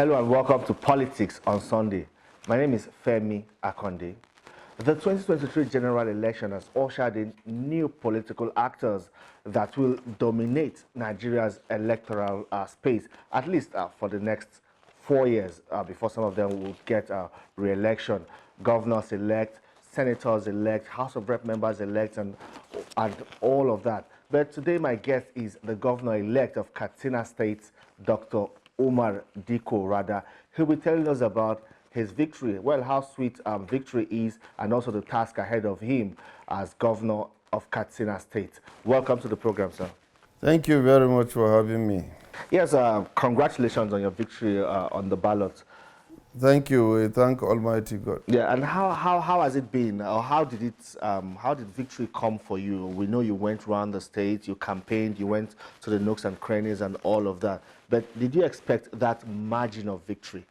Hello and welcome to Politics on Sunday. My name is Femi Akande. The 2023 general election has ushered in new political actors that will dominate Nigeria's electoral space, at least for the next 4 years, before some of them will get re-election. Governors elect, senators elect, House of Rep members elect, and all of that. But today my guest is the governor-elect of Katsina State, Dr. Umar Dikko Radda. He'll be telling us about his victory, well, how sweet victory is, and also the task ahead of him as governor of Katsina State. Welcome to the program, sir. Thank you very much for having me. Yes, congratulations on your victory on the ballot. Thank you. We thank Almighty God. Yeah, and how has it been, or how did victory come for you? We know you went around the state, you campaigned, you went to the nooks and crannies and all of that. But did you expect that margin of victory?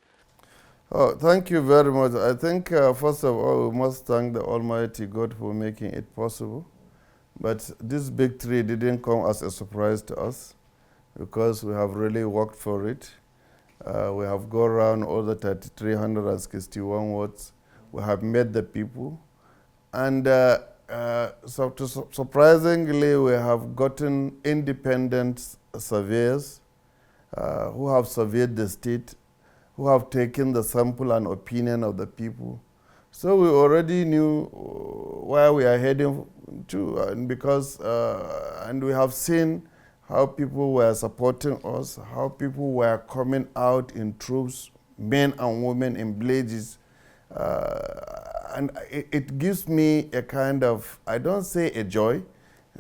Oh, thank you very much. I think, first of all, we must thank the Almighty God for making it possible. But this victory didn't come as a surprise to us because we have really worked for it. We have gone around all the 361 wards. We have met the people. And surprisingly, we have gotten independent surveyors who have surveyed the state, who have taken the sample and opinion of the people. So we already knew where we are heading to, and because and we have seen how people were supporting us, how people were coming out in troops, men and women in villages. And it gives me a kind of, I don't say a joy,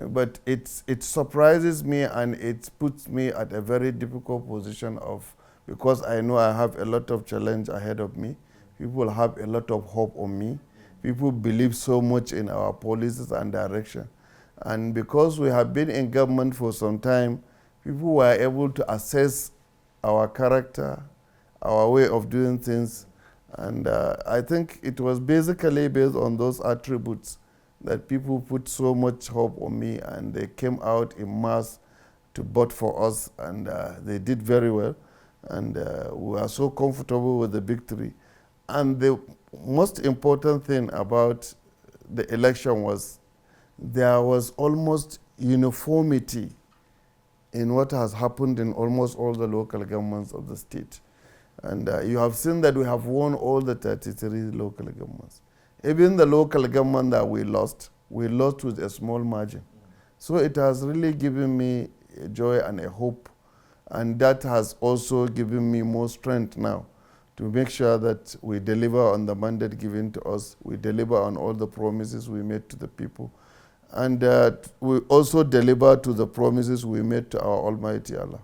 but it surprises me and it puts me at a very difficult position because I know I have a lot of challenge ahead of me. People have a lot of hope on me. People believe so much in our policies and direction. And because we have been in government for some time, people were able to assess our character, our way of doing things. And I think it was basically based on those attributes that people put so much hope on me, and they came out in mass to vote for us, and they did very well. And we are so comfortable with the victory. And the most important thing about the election was there was almost uniformity in what has happened in almost all the local governments of the state. And you have seen that we have won all the 33 local governments. Even the local government that we lost with a small margin. So it has really given me a joy and a hope. And that has also given me more strength now to make sure that we deliver on the mandate given to us. We deliver on all the promises we made to the people. And we also deliver to the promises we made to our Almighty Allah.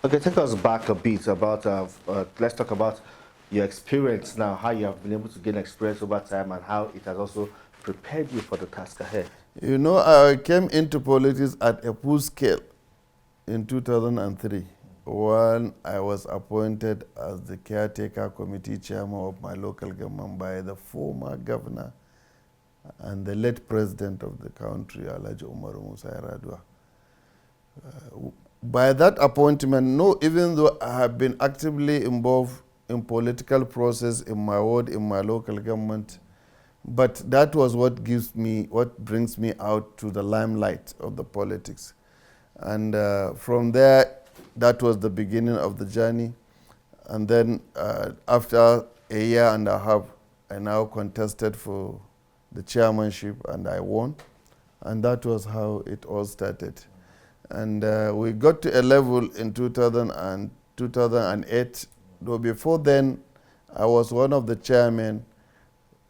Okay, take us back a bit about, let's talk about your experience now, how you have been able to gain experience over time and how it has also prepared you for the task ahead. You know, I came into politics at a full scale in 2003 when I was appointed as the caretaker committee chairman of my local government by the former governor and the late president of the country, Umar Radda. By that appointment, even though I have been actively involved in political process in my ward, in my local government, but that was what brings me out to the limelight of the politics. And from there, that was the beginning of the journey. And then after a year and a half, I now contested for the chairmanship and I won. And that was how it all started. And we got to a level in 2008, though before then, I was one of the chairmen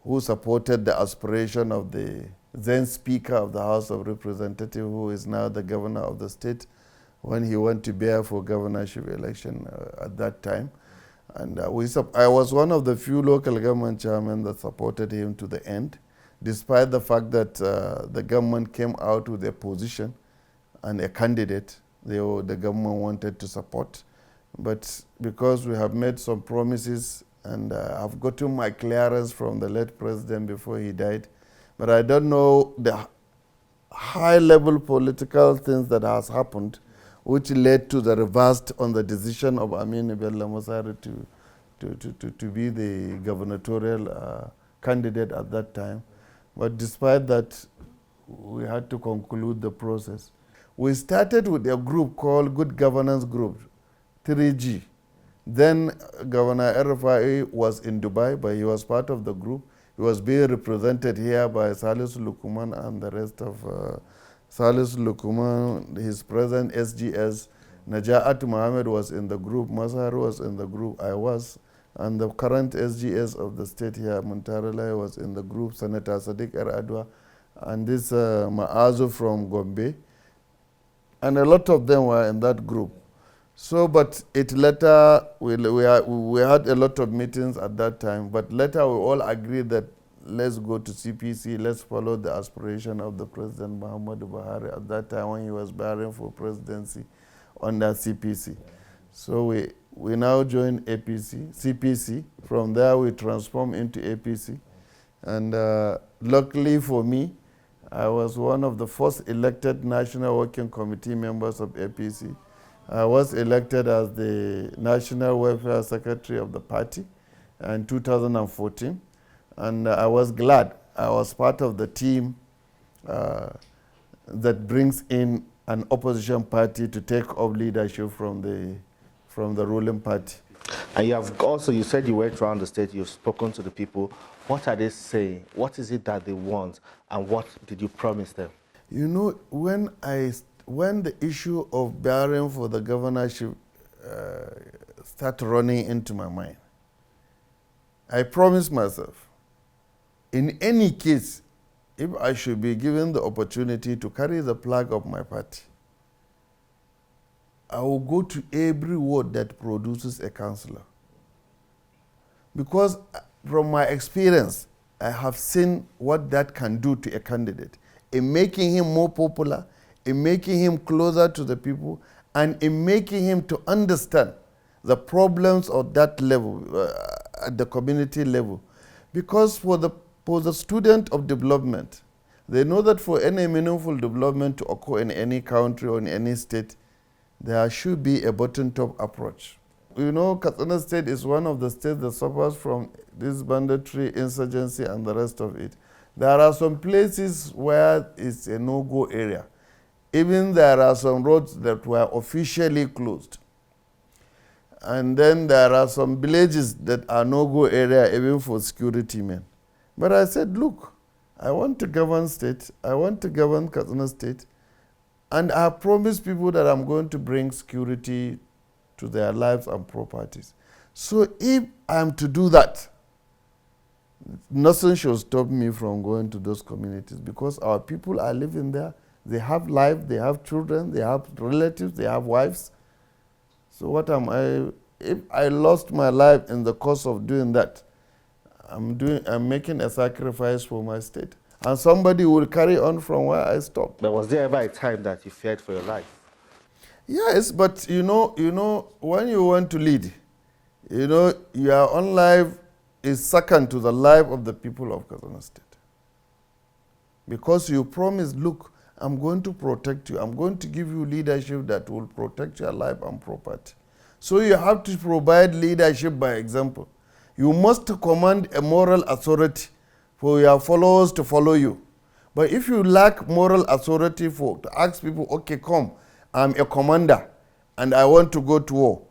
who supported the aspiration of the then Speaker of the House of Representatives, who is now the governor of the state, when he went to bear for governorship election at that time. And I was one of the few local government chairmen that supported him to the end, despite the fact that the government came out with a position and a candidate the government wanted to support. But because we have made some promises and I've gotten my clearance from the late president before he died, but I don't know the high-level political things that has happened which led to the reverse on the decision of Amin Bello Masari to to be the gubernatorial candidate at that time. But despite that, we had to conclude the process. We started with a group called Good Governance Group, 3G. Then Governor Erufai was in Dubai, but he was part of the group. He was being represented here by Salisu Lukuman and the rest of Salisu Lukuman, his present SGS. Naja'at Mohammed was in the group, Mazhar was in the group, I was, and the current SGS of the state here, Muntaralai, was in the group, Senator Sadiq Adwa, and this Maazu from Gombe, and a lot of them were in that group. So, but it later, we had a lot of meetings at that time, but later we all agreed that let's go to CPC, let's follow the aspiration of the President Muhammadu Buhari at that time when he was barring for presidency under CPC. So we now joined CPC. From there we transformed into APC. And luckily for me, I was one of the first elected National Working Committee members of APC. I was elected as the National Welfare Secretary of the party in 2014. And I was glad I was part of the team that brings in an opposition party to take up leadership from the ruling party. And you have also, you said you went around the state, you've spoken to the people. What are they saying? What is it that they want? And what did you promise them? You know, when the issue of barring for the governorship started running into my mind, I promised myself, in any case, if I should be given the opportunity to carry the flag of my party, I will go to every ward that produces a councillor. Because from my experience, I have seen what that can do to a candidate in making him more popular, in making him closer to the people, and in making him to understand the problems of that level, at the community level. Because for the student of development, they know that for any meaningful development to occur in any country or in any state, there should be a bottom-top approach. You know, Katsina State is one of the states that suffers from this banditry, insurgency, and the rest of it. There are some places where it's a no-go area. Even there are some roads that were officially closed. And then there are some villages that are no-go area even for security men. But I said, look, I want to govern state, I want to govern Katsina State, and I have promised people that I'm going to bring security to their lives and properties. So if I'm to do that, nothing should stop me from going to those communities because our people are living there. They have life, they have children, they have relatives, they have wives. So what am I, if I lost my life in the course of doing that, I'm making a sacrifice for my state. And somebody will carry on from where I stopped. But was there ever a time that you feared for your life? Yes, but you know, when you want to lead, your own life is second to the life of the people of Katsina State. Because you promise, look, I'm going to protect you. I'm going to give you leadership that will protect your life and property. So you have to provide leadership by example. You must command a moral authority for your followers to follow you. But if you lack moral authority to ask people, okay, come, I'm a commander and I want to go to war.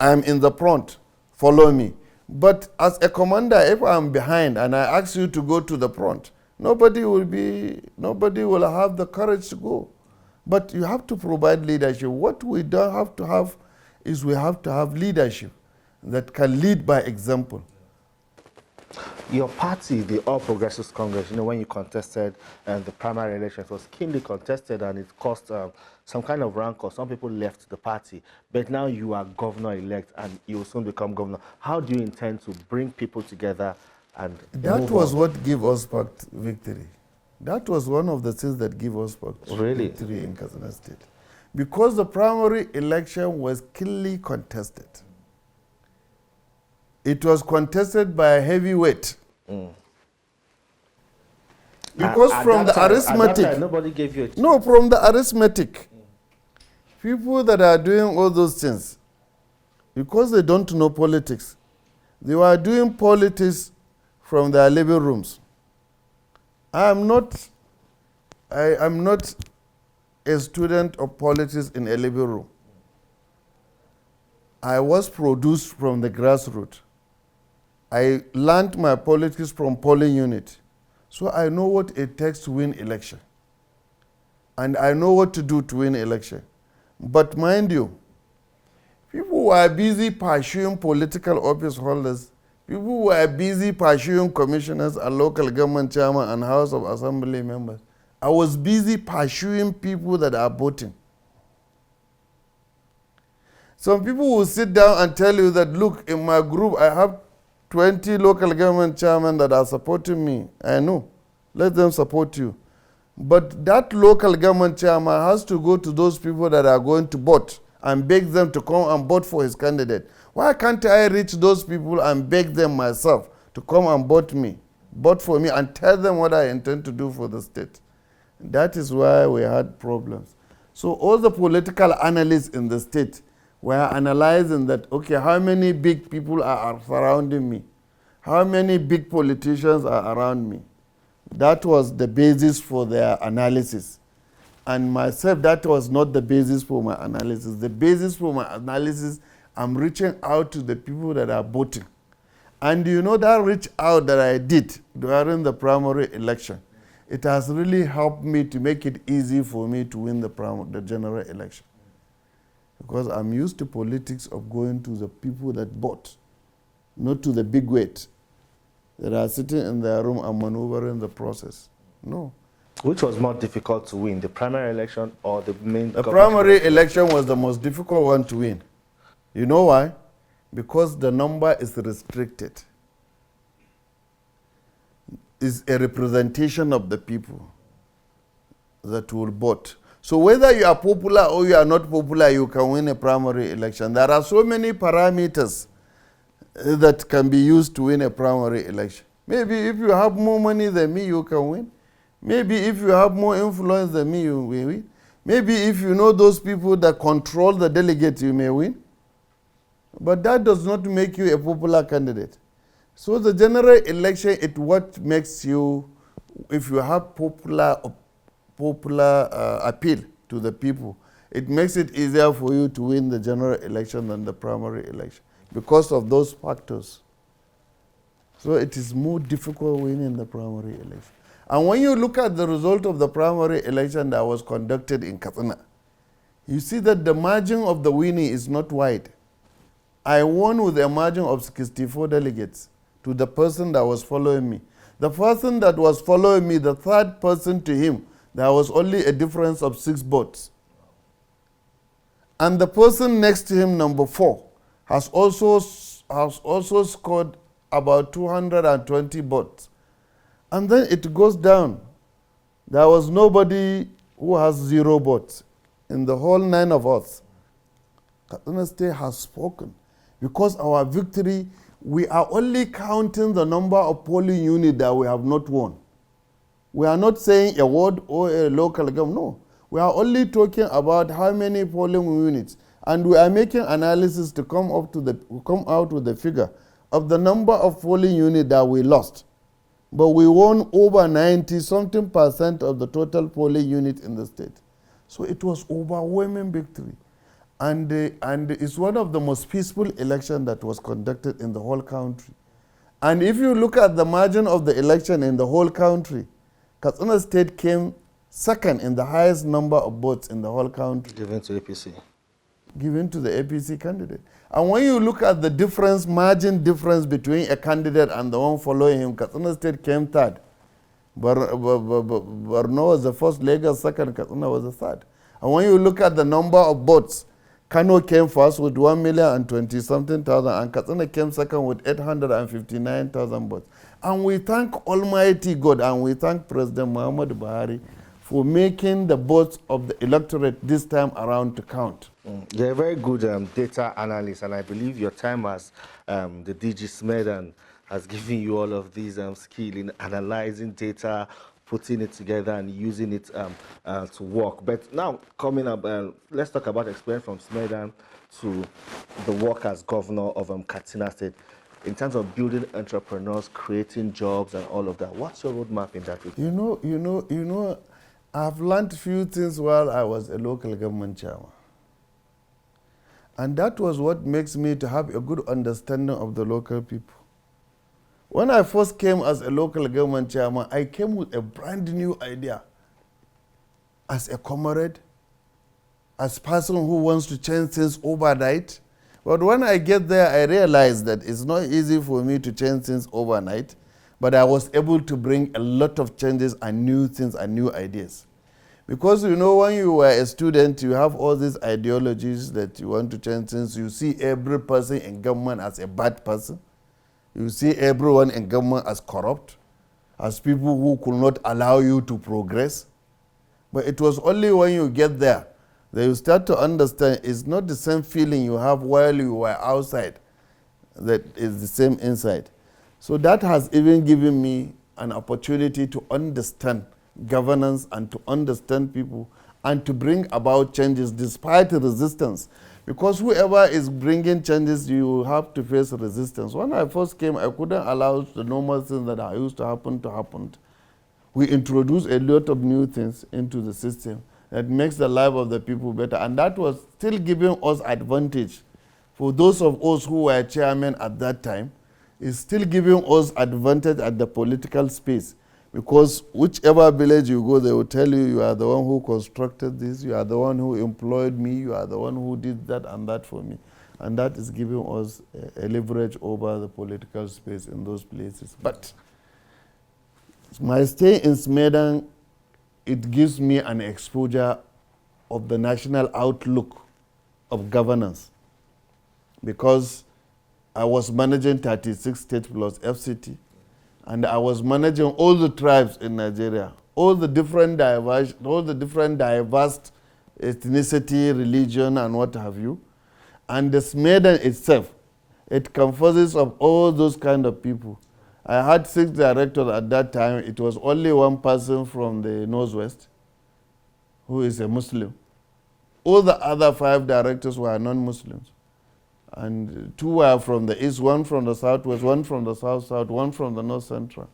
I'm in the front, follow me. But as a commander, if I'm behind and I ask you to go to the front, nobody will have the courage to go. But you have to provide leadership. What we don't have to have is we have to have leadership that can lead by example. Your party, the All Progressives Congress, when you contested the primary elections, was keenly contested and it caused some kind of rancor. Some people left the party. But now you are governor-elect and you will soon become governor. How do you intend to bring people together and That was what gave us victory. That was one of the things that gave us victory in Katsina State. Because the primary election was keenly contested. It was contested by a heavyweight. Because from the arithmetic, nobody gave you a chance. No, from the arithmetic, people that are doing all those things, because they don't know politics, They were doing politics from their living rooms. I am not a student of politics in a living room. I was produced from the grassroots. I learned my politics from polling unit. So I know what it takes to win election. And I know what to do to win election. But mind you, people who are busy pursuing political office holders, people who are busy pursuing commissioners and local government chairman and House of Assembly members. I was busy pursuing people that are voting. Some people will sit down and tell you that, look, in my group I have 20 local government chairmen that are supporting me. I know. Let them support you. But that local government chairman has to go to those people that are going to vote and beg them to come and vote for his candidate. Why can't I reach those people and beg them myself to come and vote for me and tell them what I intend to do for the state? That is why we had problems. So all the political analysts in the state were analyzing that, okay, how many big people are surrounding me? How many big politicians are around me? That was the basis for their analysis. And myself, that was not the basis for my analysis. The basis for my analysis, I'm reaching out to the people that are voting. And you know that reach out that I did during the primary election, it has really helped me to make it easy for me to win the general election. Because I'm used to politics of going to the people that vote, not to the big weight that are sitting in their room and maneuvering the process. No. Which was more difficult to win, the primary election or the main? The primary election was the most difficult one to win. You know why? Because the number is restricted. It's a representation of the people that will vote. So whether you are popular or you are not popular, you can win a primary election. There are so many parameters that can be used to win a primary election. Maybe if you have more money than me, you can win. Maybe if you have more influence than me, you will win. Maybe if you know those people that control the delegates, you may win. But that does not make you a popular candidate. So the general election, it what makes you, if you have popular appeal to the people, it makes it easier for you to win the general election than the primary election because of those factors. So it is more difficult winning the primary election. And when you look at the result of the primary election that was conducted in Katsina, you see that the margin of the winning is not wide. I won with a margin of 64 delegates to the person that was following me. The person that was following me, the third person to him, there was only a difference of 6 votes. And the person next to him, number 4, has also scored about 220 votes. And then it goes down. There was nobody who has 0 votes in the whole 9 of us. Katsina State has spoken. Because our victory, we are only counting the number of polling units that we have not won. We are not saying a ward or a local government, no. We are only talking about how many polling units. And we are making analysis to come out with the figure of the number of polling units that we lost. But we won over 90-something% of the total polling unit in the state. So it was overwhelming victory. And it's one of the most peaceful elections that was conducted in the whole country. And if you look at the margin of the election in the whole country, Katsina State came second in the highest number of votes in the whole country. Given to APC. Given to the APC candidate. And when you look at the margin difference between a candidate and the one following him, Katsina State came third. Borno was the first, Lagos second, Katsina was the third. And when you look at the number of votes, Kano came first with 1,020,something,000 and Katsina came second with 859,000 votes. And we thank Almighty God and we thank President Muhammadu Buhari for making the votes of the electorate this time around to count. You're a very good data analyst, and I believe your time as the DG Smedan has given you all of these skill in analyzing data, putting it together and using it to work. But now, coming up, let's talk about experience from Smedan to the work as governor of Katsina State. in terms of building entrepreneurs, creating jobs and all of that? What's your roadmap in that regard? I've learned few things while I was a local government chairman. And that was what makes me to have a good understanding of the local people. When I first came as a local government chairman, I came with a brand new idea. As a comrade, as a person who wants to change things overnight. But when I get there, I realized that it's not easy for me to change things overnight, but I was able to bring a lot of changes and new things and new ideas. Because when you were a student, you have all these ideologies that you want to change things. You see every person in government as a bad person. You see everyone in government as corrupt, as people who could not allow you to progress. But it was only when you get there that you start to understand it's not the same feeling you have while you were outside that is the same inside. So that has even given me an opportunity to understand governance and to understand people and to bring about changes despite resistance. Because whoever is bringing changes, you have to face resistance. When I first came, I couldn't allow the normal things that are used to happen. We introduced a lot of new things into the system that makes the life of the people better. And that was still giving us advantage. For those of us who were chairmen at that time, it's still giving us advantage at the political space. Because whichever village you go, they will tell you, you are the one who constructed this, you are the one who employed me, you are the one who did that and that for me. And that is giving us a leverage over the political space in those places. But my stay in Smedan, it gives me an exposure of the national outlook of governance. Because I was managing 36 states plus FCT. And I was managing all the tribes in Nigeria, all the different diverse ethnicity, religion, and what have you. And the Smedan itself, it comprises of all those kind of people. I had 6 directors at that time. It was only one person from the Northwest who is a Muslim. All the other 5 directors were non-Muslims. And 2 were from the east, 1 from the southwest, 1 from the south-south, 1 from the north-central.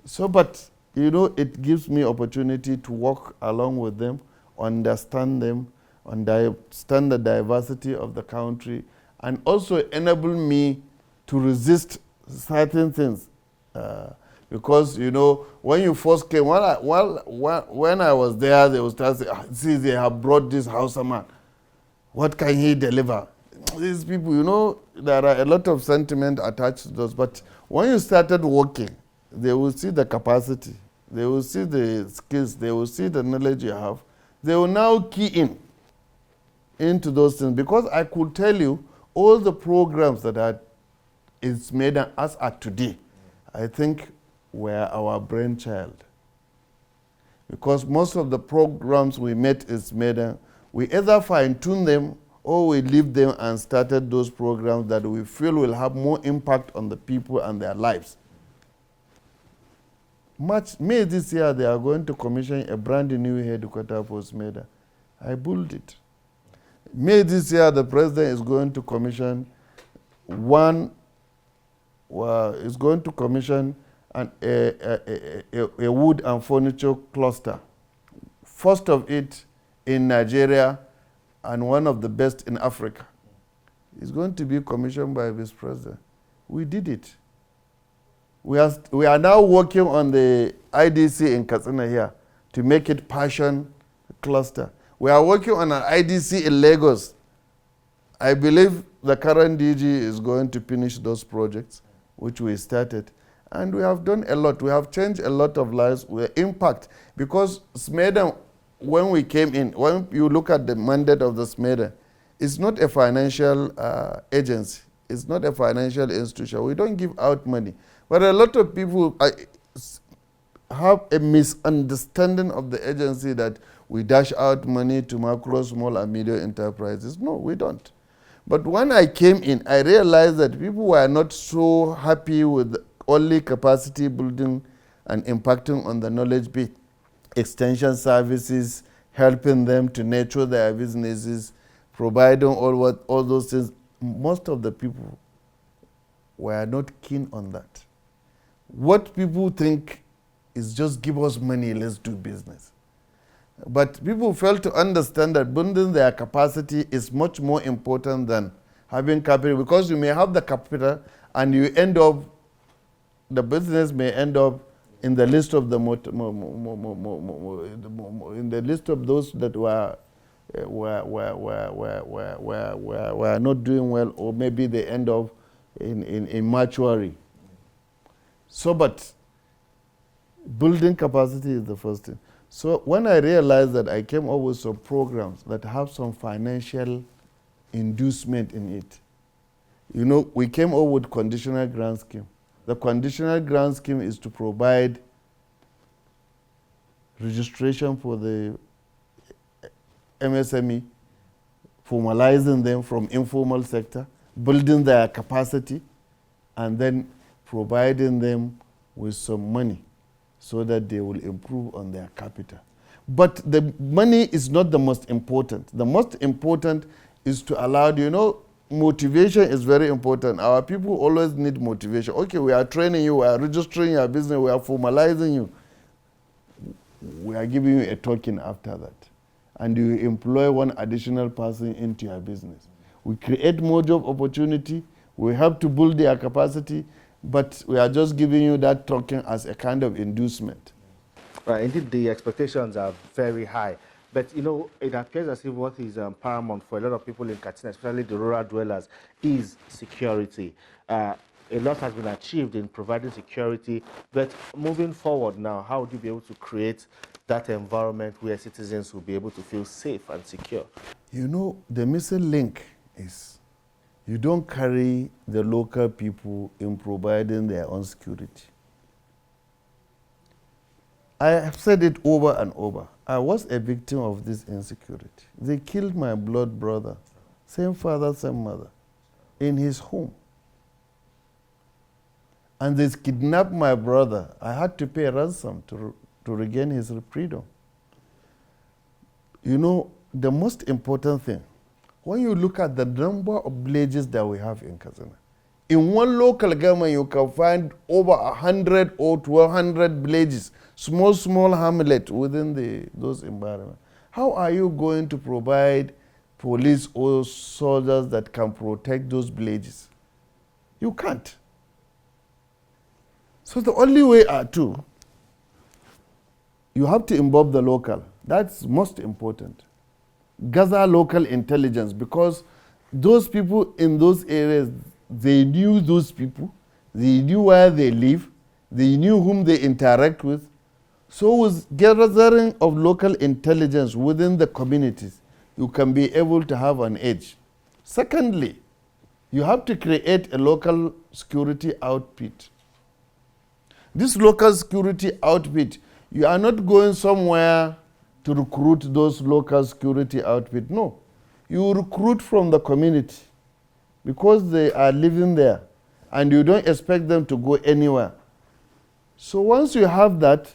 So, but, it gives me opportunity to walk along with them, understand them, understand the diversity of the country, and also enable me to resist certain things. Because, when you first came, when I was there, they would start saying, see, they have brought this Hausa man. What can he deliver? These people, there are a lot of sentiment attached to those, but when you started working, they will see the capacity, they will see the skills, they will see the knowledge you have. They will now key into those things, because I could tell you all the programs that are made as at today, I think were our brainchild. Because most of the programs we made is made, we either fine-tune them or we leave them and started those programs that we feel will have more impact on the people and their lives. May this year, they are going to commission a brand new headquarters for SMEDA. I built it. May this year, the president is going to commission a wood and furniture cluster. First of it in Nigeria, and one of the best in Africa. It's going to be commissioned by Vice President. We did it. We are now working on the IDC in Katsina here to make it passion cluster. We are working on an IDC in Lagos. I believe the current DG is going to finish those projects, which we started. And we have done a lot. We have changed a lot of lives with impact. Because SMEDA, when we came in, when you look at the mandate of the SMEDA, it's not a financial agency. It's not a financial institution. We don't give out money. But a lot of people have a misunderstanding of the agency that we dash out money to macro, small, and medium enterprises. No, we don't. But when I came in, I realized that people were not so happy with only capacity building and impacting on the knowledge base. Extension services, helping them to nurture their businesses, providing all those things. Most of the people were not keen on that. What people think is just give us money, let's do business. But people fail to understand that building their capacity is much more important than having capital, because you may have the capital and you end up, the business may end up in the list of the in the list of those that were not doing well, or maybe they end up in mortuary. So, but building capacity is the first thing. So when I realized that, I came up with some programs that have some financial inducement in it. You know, we came up with conditional grant scheme. The conditional grant scheme is to provide registration for the MSME, formalizing them from informal sector, building their capacity, and then providing them with some money so that they will improve on their capital. But the money is not the most important. The most important is to allow, you know, motivation is very important. Our people always need motivation. Okay, we are training you, we are registering your business, we are formalizing you. We are giving you a token after that. And you employ one additional person into your business. We create more job opportunity, we have to build their capacity, but we are just giving you that token as a kind of inducement. Right, indeed, the expectations are very high. But, you know, it appears as if what is paramount for a lot of people in Katsina, especially the rural dwellers, is security. A lot has been achieved in providing security, but moving forward now, how would you be able to create that environment where citizens will be able to feel safe and secure? You know, the missing link is you don't carry the local people in providing their own security. I have said it over and over. I was a victim of this insecurity. They killed my blood brother, same father, same mother, in his home. And they kidnapped my brother. I had to pay ransom to regain his freedom. You know, the most important thing, when you look at the number of villages that we have in Katsina, in one local government you can find over 100 or 1,200 villages, small hamlet within those environments. How are you going to provide police or soldiers that can protect those villages? You can't. So the only way you have to involve the local. That's most important. Gather local intelligence, because those people in those areas, they knew those people, they knew where they live, they knew whom they interact with. So with gathering of local intelligence within the communities, you can be able to have an edge. Secondly, you have to create a local security outfit. This local security outfit, you are not going somewhere to recruit those local security outfit. No, you recruit from the community because they are living there and you don't expect them to go anywhere. So once you have that,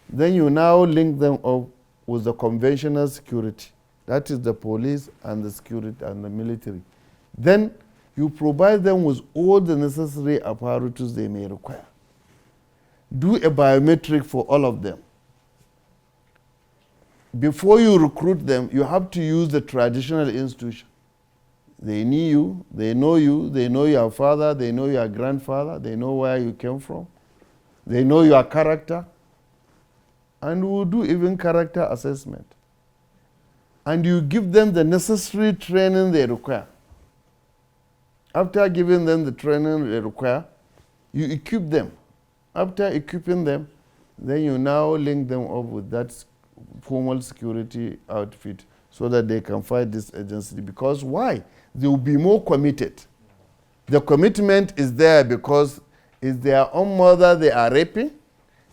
then you now link them up with the conventional security. That is the police and the security and the military. Then you provide them with all the necessary apparatus they may require. Do a biometric for all of them. Before you recruit them, you have to use the traditional institution. They know you, they know your father, they know your grandfather, they know where you came from, they know your character, and we'll do even character assessment. And you give them the necessary training they require. After giving them the training they require, you equip them. After equipping them, then you now link them up with that formal security outfit so that they can fight this agency. Because why? They will be more committed. The commitment is there because it's their own mother they are raping,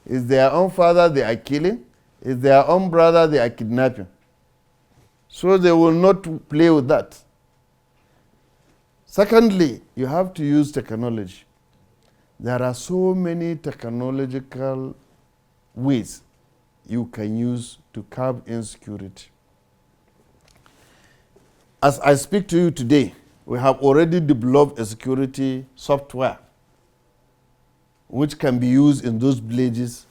it's their own father they are killing, it's their own brother they are kidnapping. So they will not play with that. Secondly, you have to use technology. There are so many technological ways you can use to curb insecurity. As I speak to you today, we have already developed a security software which can be used in those villages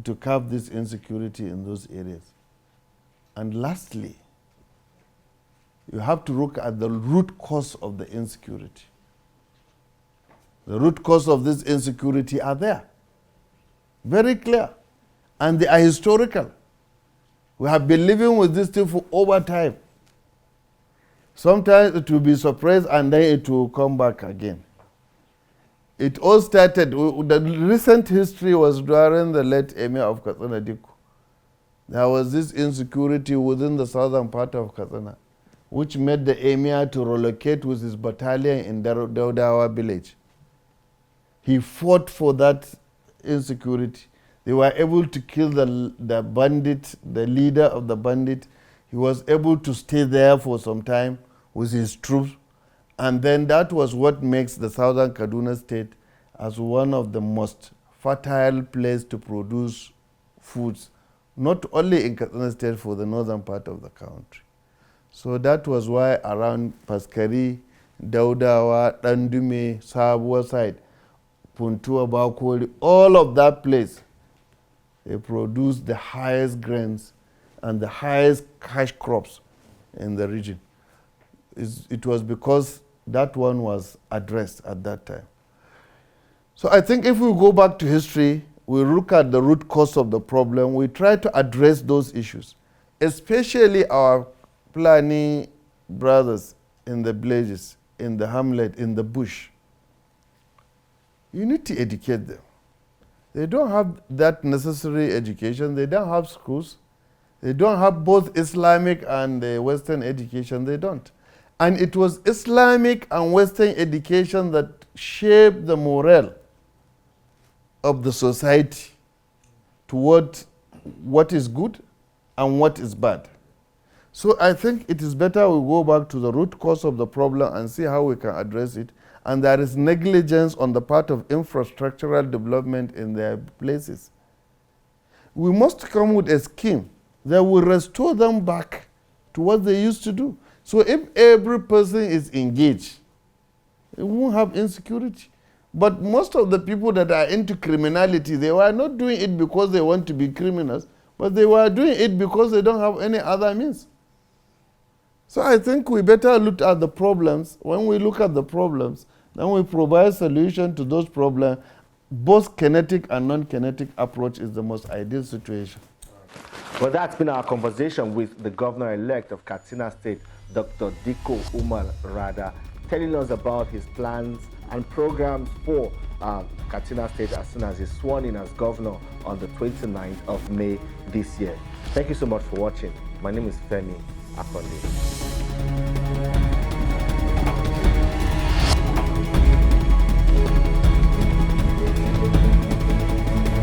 to curb this insecurity in those areas. And lastly, you have to look at the root cause of the insecurity. The root cause of this insecurity are there. Very clear. And they are historical. We have been living with this thing for over time. Sometimes it will be surprised and then it will come back again. It all started, the recent history was during the late Emir of Katsina, Dikko. There was this insecurity within the southern part of Katsina, which made the Emir to relocate with his battalion in Daudawa village. He fought for that insecurity. They were able to kill the bandit, the leader of the bandit. He was able to stay there for some time with his troops. And then that was what makes the southern Kaduna state as one of the most fertile places to produce foods, not only in Katsina state, for the northern part of the country. So that was why around Paskari, Daudawa, Dandume, Sabuwa side, Puntua, Bakori, all of that place, they produced the highest grains and the highest cash crops in the region. It was because that one was addressed at that time. So I think if we go back to history, we look at the root cause of the problem, we try to address those issues, especially our planning brothers in the villages, in the hamlet, in the bush. You need to educate them. They don't have that necessary education. They don't have schools. They don't have both Islamic and Western education. They don't. And it was Islamic and Western education that shaped the morale of the society toward what is good and what is bad. So I think it is better we go back to the root cause of the problem and see how we can address it. And there is negligence on the part of infrastructural development in their places. We must come with a scheme that will restore them back to what they used to do. So if every person is engaged, it won't have insecurity. But most of the people that are into criminality, they were not doing it because they want to be criminals, but they were doing it because they don't have any other means. So I think we better look at the problems. When we look at the problems, then we provide solution to those problems. Both kinetic and non-kinetic approach is the most ideal situation. Well, that's been our conversation with the governor-elect of Katsina State, Dr. Dikko Umar Radda, telling us about his plans and programs for Katsina State as soon as he's sworn in as governor on the 29th of May this year. Thank you so much for watching. My name is Femi Akande.